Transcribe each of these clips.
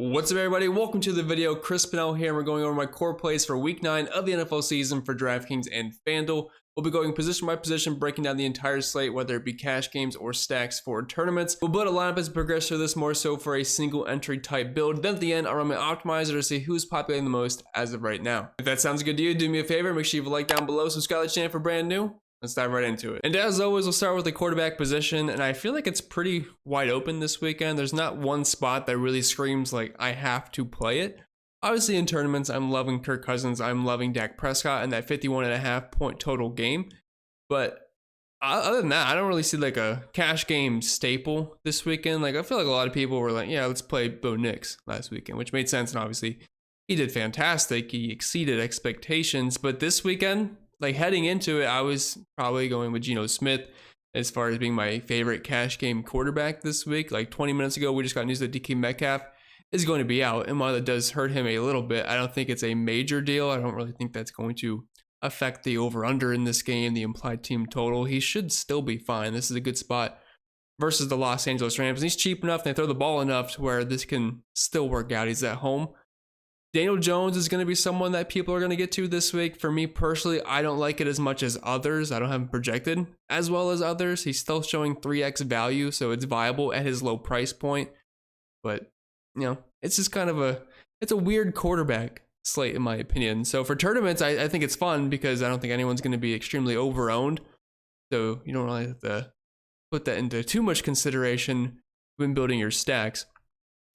What's up, everybody? Welcome to the video. Chris Pennell here, and we're going over my core plays for Week 9 of the NFL season for DraftKings and FanDuel. We'll be going position by position, breaking down the entire slate, whether it be cash games or stacks for tournaments. We'll build a lineup as we progress through this, more so for a single entry type build. Then at the end, I'll run my optimizer to see who's populating the most as of right now. If that sounds good to you, do me a favor, make sure you leave a like down below, subscribe to the channel for brand new. Let's dive right into it. And as always, we'll start with the quarterback position, and I feel like it's pretty wide open this weekend. There's not one spot that really screams like I have to play it. Obviously in tournaments, I'm loving Kirk Cousins, I'm loving Dak Prescott and that 51.5 point total game. But other than that, I don't really see like a cash game staple this weekend. Like I feel like a lot of people were like, yeah, let's play Bo Nix last weekend, which made sense, and obviously he did fantastic. He exceeded expectations, but this weekend, like heading into it, I was probably going with Geno Smith as far as being my favorite cash game quarterback this week. Like 20 minutes ago, we just got news that DK Metcalf is going to be out. And while that does hurt him a little bit, I don't think it's a major deal. I don't really think that's going to affect the over-under in this game, the implied team total. He should still be fine. This is a good spot versus the Los Angeles Rams. And he's cheap enough, and they throw the ball enough to where this can still work out. He's at home. Daniel Jones is going to be someone that people are going to get to this week. For me personally, I don't like it as much as others. I don't have him projected as well as others. He's still showing 3x value, so it's viable at his low price point. But, you know, it's just kind of it's a weird quarterback slate in my opinion. So for tournaments, I think it's fun because I don't think anyone's going to be extremely over-owned. So you don't really have to put that into too much consideration when building your stacks.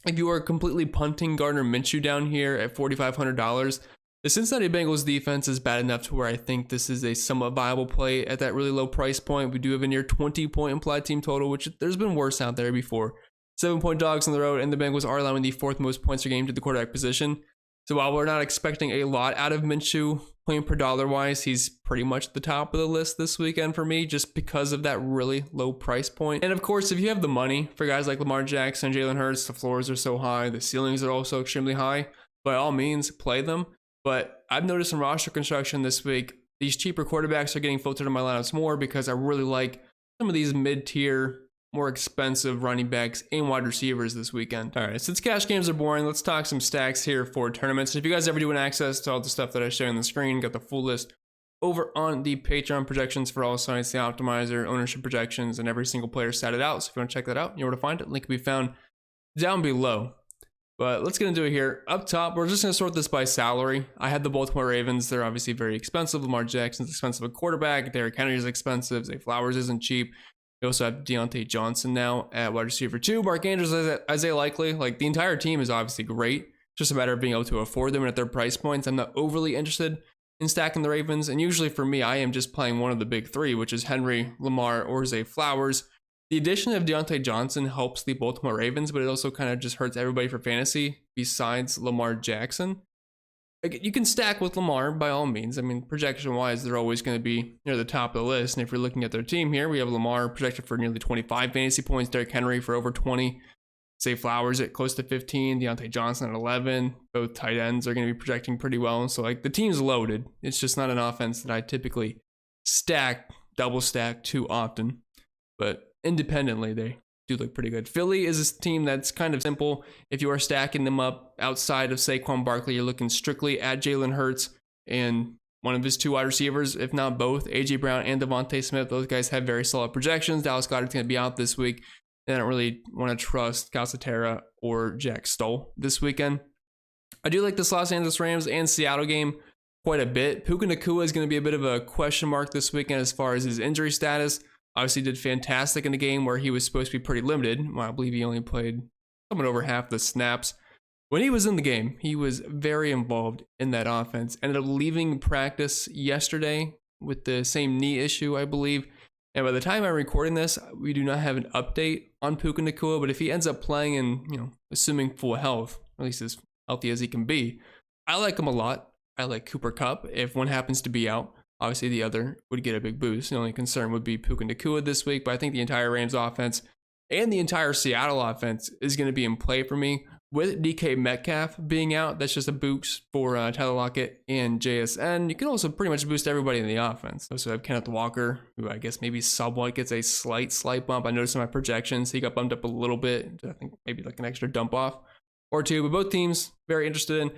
If you are completely punting Gardner Minshew down here at $4,500, the Cincinnati Bengals defense is bad enough to where I think this is a somewhat viable play at that really low price point. We do have a near 20-point implied team total, which there's been worse out there before. 7-point dogs on the road, and the Bengals are allowing the 4th most points per game to the quarterback position. So while we're not expecting a lot out of Minshew, point per dollar wise, he's pretty much the top of the list this weekend for me, just because of that really low price point. And of course, if you have the money for guys like Lamar Jackson, Jalen Hurts, the floors are so high, the ceilings are also extremely high. By all means, play them. But I've noticed some roster construction this week, these cheaper quarterbacks are getting filtered in my lineups more because I really like some of these mid-tier, more expensive running backs and wide receivers this weekend. All right, since cash games are boring, let's talk some stacks here for tournaments. If you guys ever do want access to all the stuff that I show on the screen, got the full list over on the Patreon, projections for all sites, the optimizer, ownership projections, and every single player statted out. So if you want to check that out, you know where to find it. Link can be found down below. But let's get into it here. Up top, we're just going to sort this by salary. I had the Baltimore Ravens. They're obviously very expensive. Lamar Jackson's expensive at quarterback. Derrick Henry is expensive. Zay Flowers isn't cheap. We also have Deontay Johnson now at wide receiver 2. Mark Andrews, Isaiah Likely. Like, the entire team is obviously great. It's just a matter of being able to afford them and at their price points. I'm not overly interested in stacking the Ravens. And usually for me, I am just playing one of the big 3, which is Henry, Lamar, or Zay Flowers. The addition of Deontay Johnson helps the Baltimore Ravens, but it also kind of just hurts everybody for fantasy besides Lamar Jackson. You can stack with Lamar by all means. I mean, projection-wise, they're always going to be near the top of the list. And if you're looking at their team here, we have Lamar projected for nearly 25 fantasy points, Derrick Henry for over 20, Zay Flowers at close to 15, Deontay Johnson at 11. Both tight ends are going to be projecting pretty well. So, like, the team's loaded. It's just not an offense that I typically double stack too often. But independently, they do look pretty good. Philly is a team that's kind of simple. If you are stacking them up outside of Saquon Barkley, you're looking strictly at Jalen Hurts and one of his 2 wide receivers, if not both, A.J. Brown and Devontae Smith. Those guys have very solid projections. Dallas Goedert's going to be out this week. And I don't really want to trust Calcaterra or Jack Stoll this weekend. I do like this Los Angeles Rams and Seattle game quite a bit. Puka Nacua is going to be a bit of a question mark this weekend as far as his injury status. Obviously did fantastic in a game where he was supposed to be pretty limited. Well, I believe he only played somewhat over half the snaps. When he was in the game, he was very involved in that offense. Ended up leaving practice yesterday with the same knee issue, I believe. And by the time I'm recording this, we do not have an update on Puka Nacua. But if he ends up playing and, you know, assuming full health, at least as healthy as he can be, I like him a lot. I like Cooper Kupp if one happens to be out. Obviously, the other would get a big boost. The only concern would be Puka Nacua this week, but I think the entire Rams offense and the entire Seattle offense is going to be in play for me. With DK Metcalf being out, that's just a boost for Tyler Lockett and JSN. You can also pretty much boost everybody in the offense. Also have Kenneth Walker, who I guess maybe somewhat gets a slight bump. I noticed in my projections he got bumped up a little bit. I think maybe like an extra dump off or two, but both teams very interested in.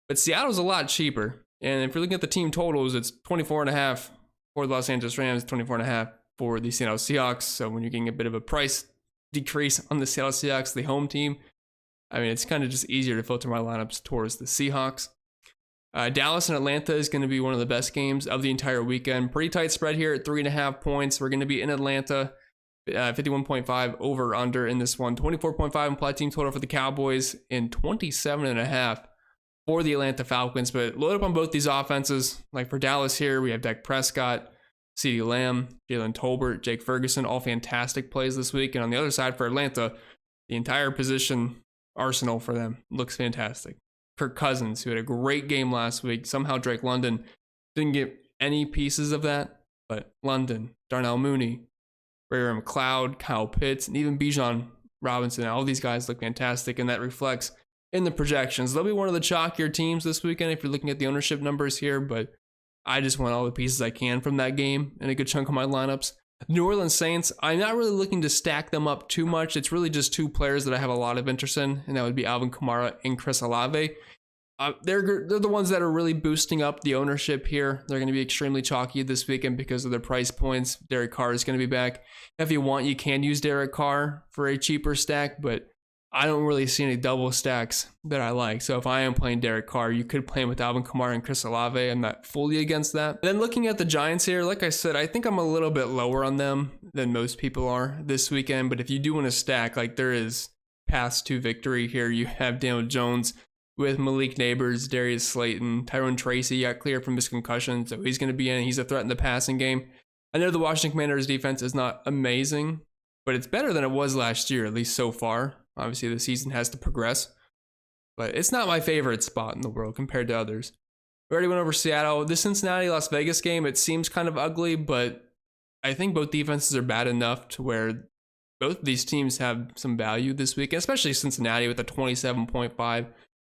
But Seattle's a lot cheaper. And if you're looking at the team totals, it's 24.5 for the Los Angeles Rams, 24.5 for the Seattle Seahawks. So when you're getting a bit of a price decrease on the Seattle Seahawks, the home team, I mean, it's kind of just easier to filter my lineups towards the Seahawks. Dallas and Atlanta is going to be one of the best games of the entire weekend. Pretty tight spread here at 3.5 points. We're going to be in Atlanta, 51.5 over under in this one. 24.5 implied team total for the Cowboys and 27.5 for the Atlanta Falcons. But load up on both these offenses. Like for Dallas here, we have Dak Prescott, CeeDee Lamb, Jalen Tolbert, Jake Ferguson, all fantastic plays this week. And on the other side for Atlanta, the entire position arsenal for them looks fantastic. Kirk Cousins, who had a great game last week. Somehow Drake London didn't get any pieces of that, but London, Darnell Mooney, Ray McLeod, Kyle Pitts, and even Bijan Robinson, all these guys look fantastic, and that reflects in the projections. They'll be one of the chalkier teams this weekend if you're looking at the ownership numbers here, but I just want all the pieces I can from that game and a good chunk of my lineups. New Orleans Saints, I'm not really looking to stack them up too much. It's really just two players that I have a lot of interest in, and that would be Alvin Kamara and Chris Olave. They're the ones that are really boosting up the ownership here. They're going to be extremely chalky this weekend because of their price points. Derek Carr is going to be back. If you want, you can use Derek Carr for a cheaper stack, but I don't really see any double stacks that I like. So if I am playing Derek Carr, you could play him with Alvin Kamara and Chris Olave. I'm not fully against that. And then looking at the Giants here, like I said, I think I'm a little bit lower on them than most people are this weekend. But if you do want to stack, like there is paths to victory here. You have Daniel Jones with Malik Neighbors, Darius Slayton, Tyrone Tracy got cleared from his concussion, so he's going to be in. He's a threat in the passing game. I know the Washington Commanders defense is not amazing, but it's better than it was last year, at least so far. Obviously, the season has to progress, but it's not my favorite spot in the world compared to others. We already went over Seattle. The Cincinnati-Las Vegas game, it seems kind of ugly, but I think both defenses are bad enough to where both of these teams have some value this week, especially Cincinnati with a 27.5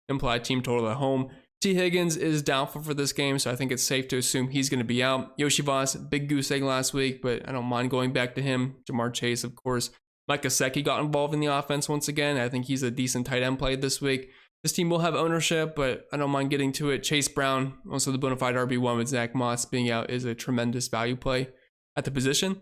implied team total at home. T. Higgins is doubtful for this game, so I think it's safe to assume he's going to be out. Yoshi Voss, big goose egg last week, but I don't mind going back to him. Jamar Chase, of course. Mike Gesicki got involved in the offense once again. I think he's a decent tight end play this week. This team will have ownership, but I don't mind getting to it. Chase Brown, also the bona fide RB1 with Zach Moss being out, is a tremendous value play at the position.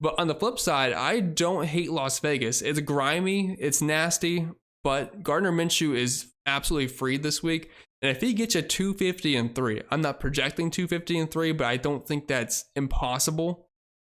But on the flip side, I don't hate Las Vegas. It's grimy, it's nasty, but Gardner Minshew is absolutely free this week. And if he gets you 250-3, I'm not projecting 250-3, but I don't think that's impossible.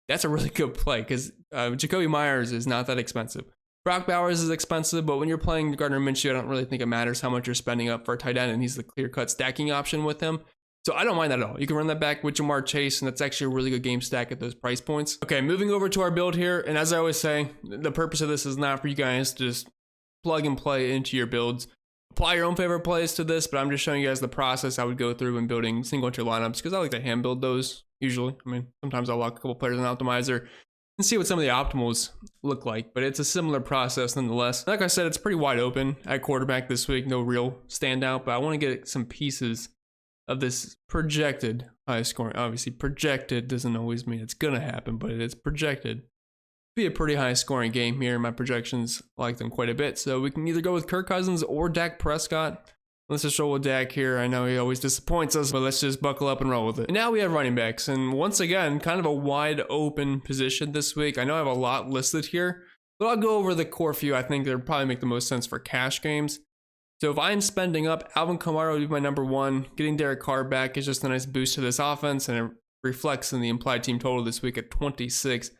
That's a really good play because Jacoby Myers is not that expensive. Brock Bowers is expensive, but when you're playing Gardner Minshew, I don't really think it matters how much you're spending up for a tight end, and he's the clear-cut stacking option with him. So I don't mind that at all. You can run that back with Jamar Chase, and that's actually a really good game stack at those price points. Okay, moving over to our build here, and as I always say, the purpose of this is not for you guys to just plug and play into your builds. Apply your own favorite plays to this, but I'm just showing you guys the process I would go through when building single entry lineups because I like to hand build those usually. I mean, sometimes I'll lock a couple players in Optimizer and see what some of the optimals look like, but it's a similar process nonetheless. Like I said, it's pretty wide open at quarterback this week. No real standout, but I want to get some pieces of this projected high scoring. Obviously, projected doesn't always mean it's going to happen, but it is projected. Be a pretty high scoring game here. My projections like them quite a bit. So we can either go with Kirk Cousins or Dak Prescott. Let's just roll with Dak here. I know he always disappoints us, but let's just buckle up and roll with it. And now we have running backs. And once again, kind of a wide open position this week. I know I have a lot listed here, but I'll go over the core few. I think they'll probably make the most sense for cash games. So if I'm spending up, Alvin Kamara would be my number one. Getting Derek Carr back is just a nice boost to this offense, and it reflects in the implied team total this week at 26.5.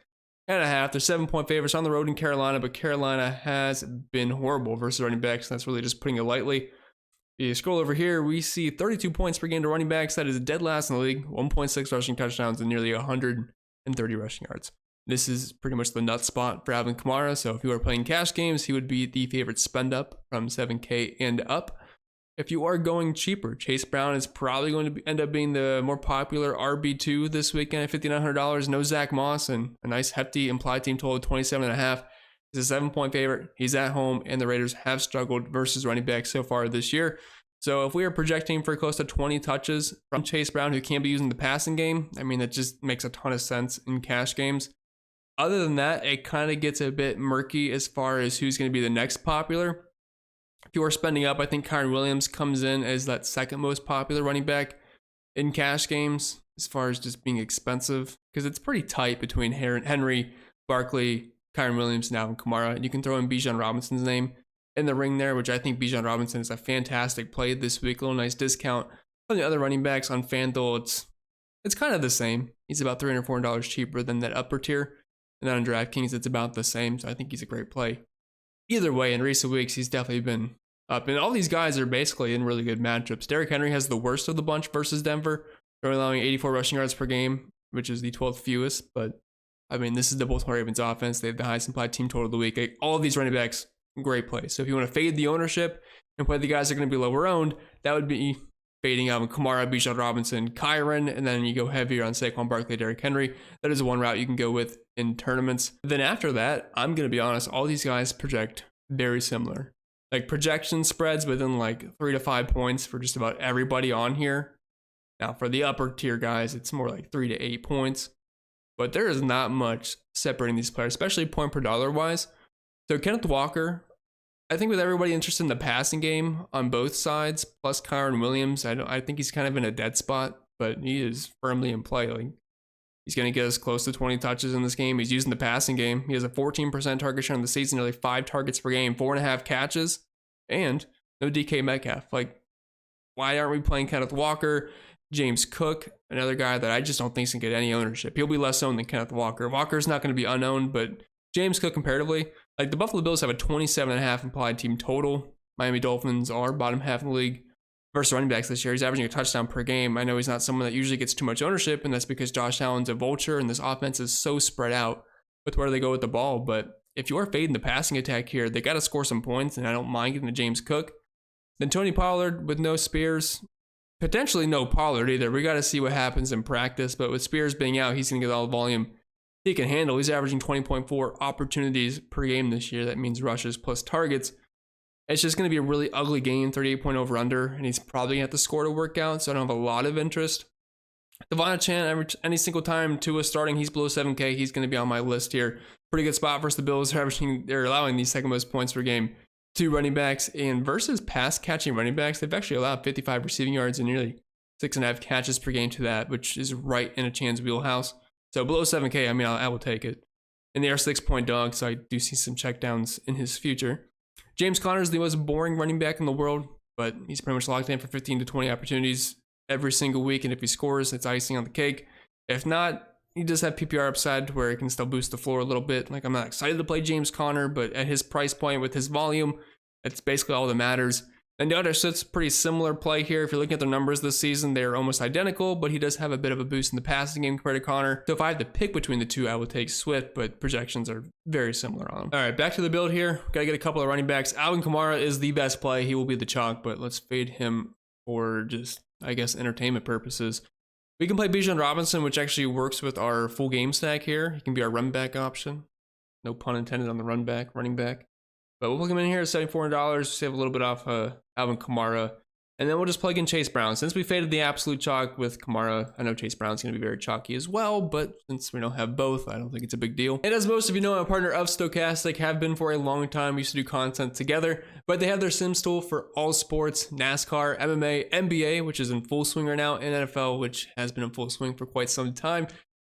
They're 7-point favorites on the road in Carolina, but Carolina has been horrible versus running backs. That's really just putting it lightly. If you scroll over here, we see 32 points per game to running backs. That is dead last in the league. 1.6 rushing touchdowns and nearly 130 rushing yards. This is pretty much the nut spot for Alvin Kamara. So if you are playing cash games, he would be the favorite spend up from 7K and up. If you are going cheaper, Chase Brown is probably going to end up being the more popular RB2 this weekend at $5,900. No Zach Moss and a nice hefty implied team total of 27.5. He's a 7-point favorite. He's at home, and the Raiders have struggled versus running backs so far this year. So if we are projecting for close to 20 touches from Chase Brown, who can be using the passing game, I mean, that just makes a ton of sense in cash games. Other than that, it kind of gets a bit murky as far as who's going to be the next popular. If you are spending up, I think Kyron Williams comes in as that second most popular running back in cash games as far as just being expensive, because it's pretty tight between Henry, Barkley, Kyron Williams, and Alvin Kamara. And you can throw in Bijan Robinson's name in the ring there, which I think Bijan Robinson is a fantastic play this week. A little nice discount on the other running backs on FanDuel. It's kind of the same. He's about $300, $400 cheaper than that upper tier. And then on DraftKings, it's about the same. So I think he's a great play. Either way, in recent weeks, he's definitely been up. And all these guys are basically in really good matchups. Derrick Henry has the worst of the bunch versus Denver. They're allowing 84 rushing yards per game, which is the 12th fewest. But, I mean, this is the Baltimore Ravens offense. They have the highest implied team total of the week. All of these running backs, great play. So if you want to fade the ownership and play the guys that are going to be lower owned, that would be fading Alvin Kamara, Bijan Robinson, Kyron, and then you go heavier on Saquon Barkley, Derrick Henry. That is one route you can go with in tournaments. Then after that, I'm going to be honest, all these guys project very similar. Like projection spreads within like 3 to 5 points for just about everybody on here. Now for the upper tier guys, it's more like 3 to 8 points. But there is not much separating these players, especially point per dollar wise. So Kenneth Walker, I think with everybody interested in the passing game on both sides, plus Kyron Williams, I think he's kind of in a dead spot, but he is firmly in play. Like he's going to get us close to 20 touches in this game. He's using the passing game. He has a 14% target share in the season, nearly 5 targets per game, 4.5 catches, and no DK Metcalf. Like, why aren't we playing Kenneth Walker? James Cook, another guy that I just don't think is going to get any ownership. He'll be less owned than Kenneth Walker. Walker's not going to be unowned, but James Cook comparatively, like the Buffalo Bills have a 27.5 implied team total. Miami Dolphins are bottom half in the league versus running backs this year. He's averaging a touchdown per game. I know he's not someone that usually gets too much ownership, and that's because Josh Allen's a vulture, and this offense is so spread out with where they go with the ball. But if you are fading the passing attack here, they got to score some points, and I don't mind getting to James Cook. Then Tony Pollard with no Spears, potentially no Pollard either. We got to see what happens in practice, but with Spears being out, he's going to get all the volume he can handle. He's averaging 20.4 opportunities per game this year. That means rushes plus targets. It's just going to be a really ugly game, 38 over under, and he's probably going to have to score to work out, so I don't have a lot of interest. Devon Chan, any single time Tua starting, he's below 7K. He's going to be on my list here. Pretty good spot versus the Bills. They're allowing the second most points per game to running backs, and versus pass catching running backs, they've actually allowed 55 receiving yards and nearly 6.5 catches per game to that, which is right in a Chan's wheelhouse. So below 7K, I mean, I will take it. And they are 6-point dogs, so I do see some checkdowns in his future. James Conner is the most boring running back in the world, but he's pretty much locked in for 15 to 20 opportunities every single week, and if he scores, it's icing on the cake. If not, he does have PPR upside to where it can still boost the floor a little bit. Like, I'm not excited to play James Conner, but at his price point with his volume, that's basically all that matters. And the other sits pretty similar play here. If you're looking at their numbers this season, they're almost identical, but he does have a bit of a boost in the passing game compared to Conner. So if I had to pick between the two, I would take Swift, but projections are very similar on them. All right, back to the build here. Got to get a couple of running backs. Alvin Kamara is the best play. He will be the chalk, but let's fade him for just, I guess, entertainment purposes. We can play Bijan Robinson, which actually works with our full game stack here. He can be our run back option. No pun intended on the running back. But we'll plug him in here at $7,400, save a little bit off Alvin Kamara. And then we'll just plug in Chase Brown. Since we faded the absolute chalk with Kamara, I know Chase Brown's going to be very chalky as well, but since we don't have both, I don't think it's a big deal. And as most of you know, I'm a partner of Stochastic, have been for a long time. We used to do content together, but they have their Sims tool for all sports, NASCAR, MMA, NBA, which is in full swing right now, and NFL, which has been in full swing for quite some time.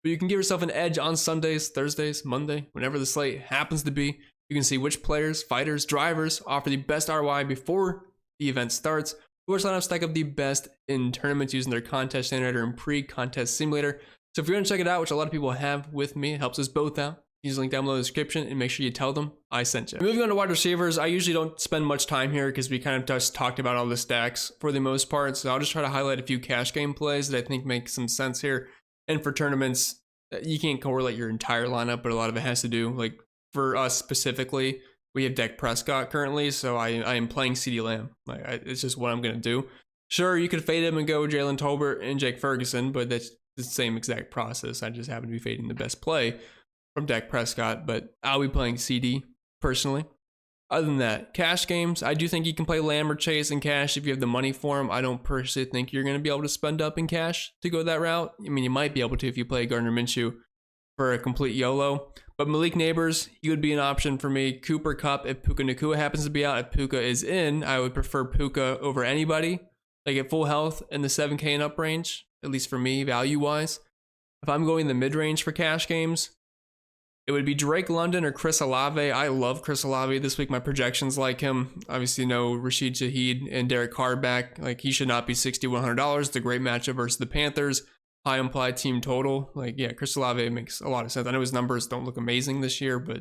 But you can give yourself an edge on Sundays, Thursdays, Monday, whenever the slate happens to be. You can see which players, fighters, drivers offer the best ROI before the event starts, or sign up stack up the best in tournaments using their contest generator and pre-contest simulator. So if you're going to check it out, which a lot of people have with me, it helps us both out. Use the link down below in the description and make sure you tell them I sent you. Moving on to wide receivers, I usually don't spend much time here because we kind of just talked about all the stacks for the most part. So I'll just try to highlight a few cash game plays that I think make some sense here. And for tournaments, you can't correlate your entire lineup, but a lot of it has to do, like, for us specifically, we have Dak Prescott currently, so I am playing CeeDee Lamb. It's just what I'm going to do. Sure, you could fade him and go Jalen Tolbert and Jake Ferguson, but that's the same exact process. I just happen to be fading the best play from Dak Prescott, but I'll be playing CD personally. Other than that, cash games, I do think you can play Lamb or Chase in cash if you have the money for him. I don't personally think you're going to be able to spend up in cash to go that route. I mean, you might be able to if you play Gardner Minshew for a complete YOLO. But Malik Neighbors, he would be an option for me. Cooper Kupp, if Puka Nacua happens to be out. If Puka is in, I would prefer Puka over anybody. Like at full health in the 7K and up range, at least for me, value-wise. If I'm going the mid-range for cash games, it would be Drake London or Chris Olave. I love Chris Olave this week. My projections like him. Obviously, no Rashid Shaheed and Derek Carr back. Like, he should not be $6,100. It's a great matchup versus the Panthers. High implied team total. Like, yeah, Chris Olave makes a lot of sense. I know his numbers don't look amazing this year, but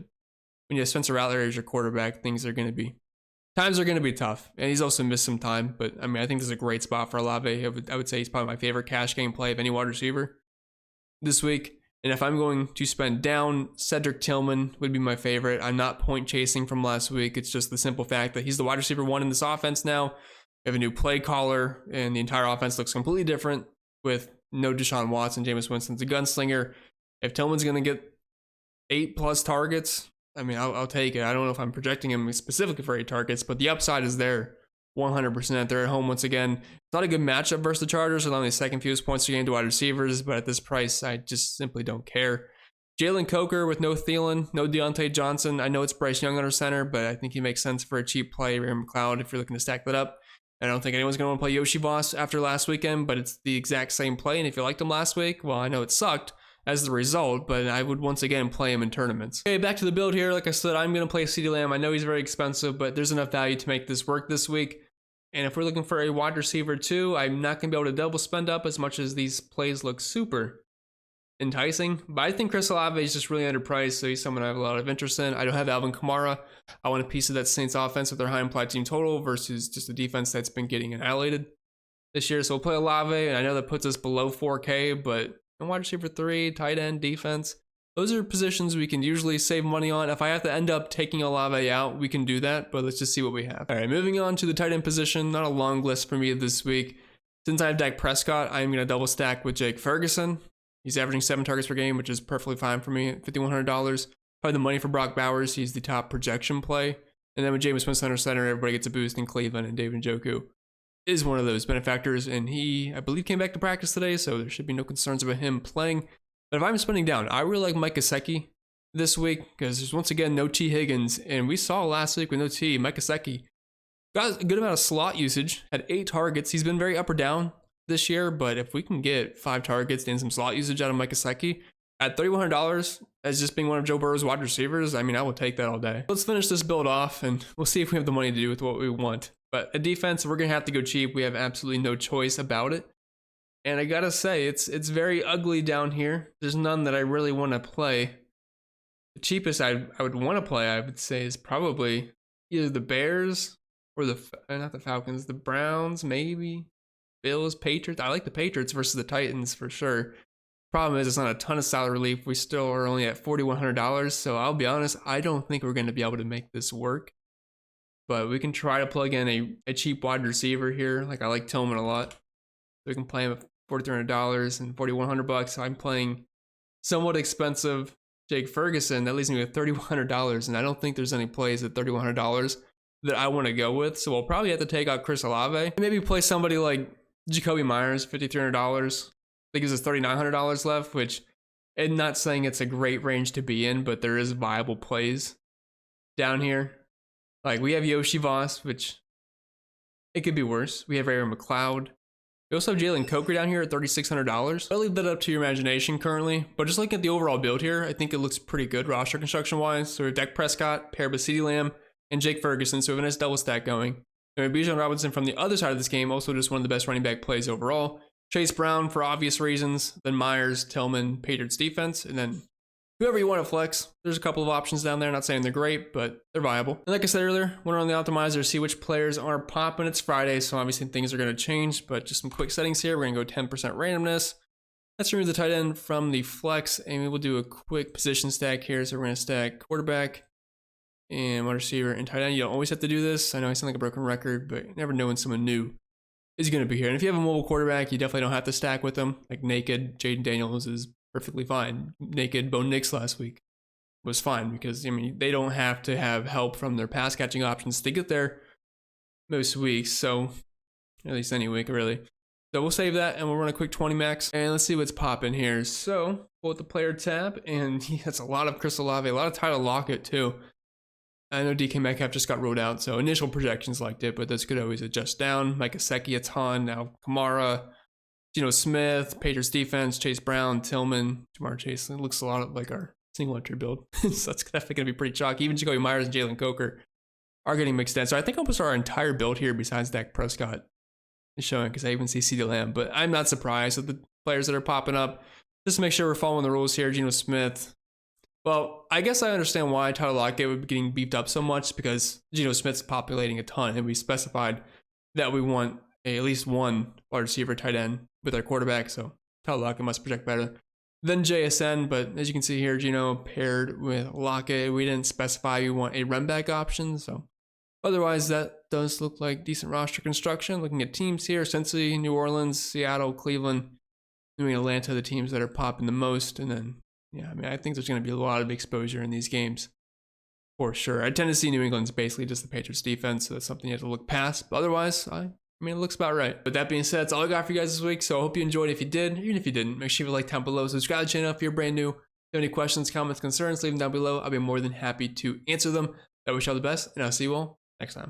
when you have Spencer Rattler as your quarterback, times are going to be tough. And he's also missed some time, but I mean, I think this is a great spot for Olave. I would say he's probably my favorite cash game play of any wide receiver this week. And if I'm going to spend down, Cedric Tillman would be my favorite. I'm not point chasing from last week. It's just the simple fact that he's the wide receiver 1 in this offense now. We have a new play caller, and the entire offense looks completely different with no Deshaun Watson. Jameis Winston's a gunslinger. If Tillman's going to get 8+ targets, I mean, I'll take it. I don't know if I'm projecting him specifically for 8 targets, but the upside is there 100%. They're at home once again. It's not a good matchup versus the Chargers with only the second fewest points per game to wide receivers, but at this price, I just simply don't care. Jalen Coker with no Thielen, no Deontay Johnson. I know it's Bryce Young under center, but I think he makes sense for a cheap play. Ray McLeod, if you're looking to stack that up. I don't think anyone's going to want to play Yoshi Voss after last weekend, but it's the exact same play. And if you liked him last week, well, I know it sucked as the result, but I would once again play him in tournaments. Okay, back to the build here. Like I said, I'm going to play CeeDee Lamb. I know he's very expensive, but there's enough value to make this work this week. And if we're looking for a wide receiver too, I'm not going to be able to double spend up as much as these plays look super enticing. But I think Chris Olave is just really underpriced, so he's someone I have a lot of interest in. I don't have Alvin Kamara. I want a piece of that Saints offense with their high implied team total versus just a defense that's been getting annihilated this year. So we'll play Olave, and I know that puts us below 4K, but in wide receiver 3, tight end, defense, those are positions we can usually save money on. If I have to end up taking Olave out, we can do that, but let's just see what we have. All right, moving on to the tight end position. Not a long list for me this week. Since I have Dak Prescott, I'm going to double stack with Jake Ferguson. He's averaging 7 targets per game, which is perfectly fine for me at $5,100. Probably the money for Brock Bowers. He's the top projection play. And then with Jameis Winston under center, everybody gets a boost in Cleveland, and David Njoku is one of those benefactors. And he, I believe, came back to practice today, so there should be no concerns about him playing. But if I'm spending down, I really like Mike Gesicki this week because there's once again no T. Higgins. And we saw last week with no T, Mike Gesicki got a good amount of slot usage, had 8 targets. He's been very up or down this year, but if we can get 5 targets and some slot usage out of Mike Gesicki at $3,100 as just being one of Joe Burrow's wide receivers, I mean, I will take that all day. Let's finish this build off and we'll see if we have the money to do with what we want. But a defense, we're going to have to go cheap. We have absolutely no choice about it. And I gotta say, it's very ugly down here. There's none that I really want to play. The cheapest I would want to play, I would say, is probably either the Bears or not the Falcons, the Browns, maybe, Bills, Patriots. I like the Patriots versus the Titans for sure. Problem is, it's not a ton of salary relief. We still are only at $4,100. So I'll be honest, I don't think we're going to be able to make this work. But we can try to plug in a cheap wide receiver here. Like, I like Tillman a lot. So we can play him at $4,300 and $4,100. So I'm playing somewhat expensive Jake Ferguson. That leaves me with $3,100, and I don't think there's any plays at $3,100 that I want to go with. So we'll probably have to take out Chris Olave and maybe play somebody like Jacoby Myers, $5,300. That gives us $3,900 left, which I'm not saying it's a great range to be in, but there is viable plays down here. Like, we have Yoshi Voss, which it could be worse. We have Ray McLeod. We also have Jalen Coker down here at $3,600. I'll leave that up to your imagination currently, but just looking at the overall build here, I think it looks pretty good roster construction wise. So we have Dak Prescott paired with CeeDee Lamb and Jake Ferguson, so we have a nice double stack going. And we have Bijan Robinson from the other side of this game, also just one of the best running back plays overall. Chase Brown for obvious reasons, then Myers, Tillman, Patriots defense, and then whoever you want to flex. There's a couple of options down there. Not saying they're great, but they're viable. And like I said earlier, want to run the optimizer, see which players are popping. It's Friday, so obviously things are going to change, but just some quick settings here. We're going to go 10% randomness. Let's remove the tight end from the flex, and we'll do a quick position stack here. So we're going to stack quarterback and wide receiver and tight end. You don't always have to do this. I know I sound like a broken record, but you never know when someone new is going to be here. And if you have a mobile quarterback, you definitely don't have to stack with them. Like naked, Jaden Daniels is perfectly fine. Naked Bo Nix last week was fine because, I mean, they don't have to have help from their pass catching options to get there most weeks. So, at least any week, really. So we'll save that and we'll run a quick 20 max and let's see what's popping here. So pull up the player tab, and he has a lot of Chris Olave, a lot of Tyler Lockett too. I know DK Metcalf just got ruled out, so initial projections liked it, but this could always adjust down. Mike Gesicki a ton, now Kamara, Geno Smith, Patriots defense, Chase Brown, Tillman, Jamar Chase. It looks a lot like our single entry build, so that's definitely going to be pretty chalky. Even Jacoby Myers and Jalen Coker are getting mixed in. So I think almost our entire build here, besides Dak Prescott, is showing, because I even see CeeDee Lamb, but I'm not surprised with the players that are popping up. Just to make sure we're following the rules here. Geno Smith. Well, I guess I understand why Tyler Lockett would be getting beefed up so much, because Geno Smith's populating a ton, and we specified that we want at least one wide receiver tight end with our quarterback, so Tyler Lockett must project better than JSN. But as you can see here, Geno paired with Lockett. We didn't specify we want a run back option, so otherwise that does look like decent roster construction. Looking at teams here, Cincy, New Orleans, Seattle, Cleveland, New England, Atlanta, the teams that are popping the most. And then, yeah, I mean, I think there's going to be a lot of exposure in these games for sure. I tend to see New England's basically just the Patriots defense, so that's something you have to look past. But otherwise, I mean, it looks about right. With that being said, that's all I got for you guys this week. So I hope you enjoyed. If you did, even if you didn't, make sure you like down below. Subscribe to the channel if you're brand new. If you have any questions, comments, concerns, leave them down below. I'll be more than happy to answer them. I wish you all the best, and I'll see you all next time.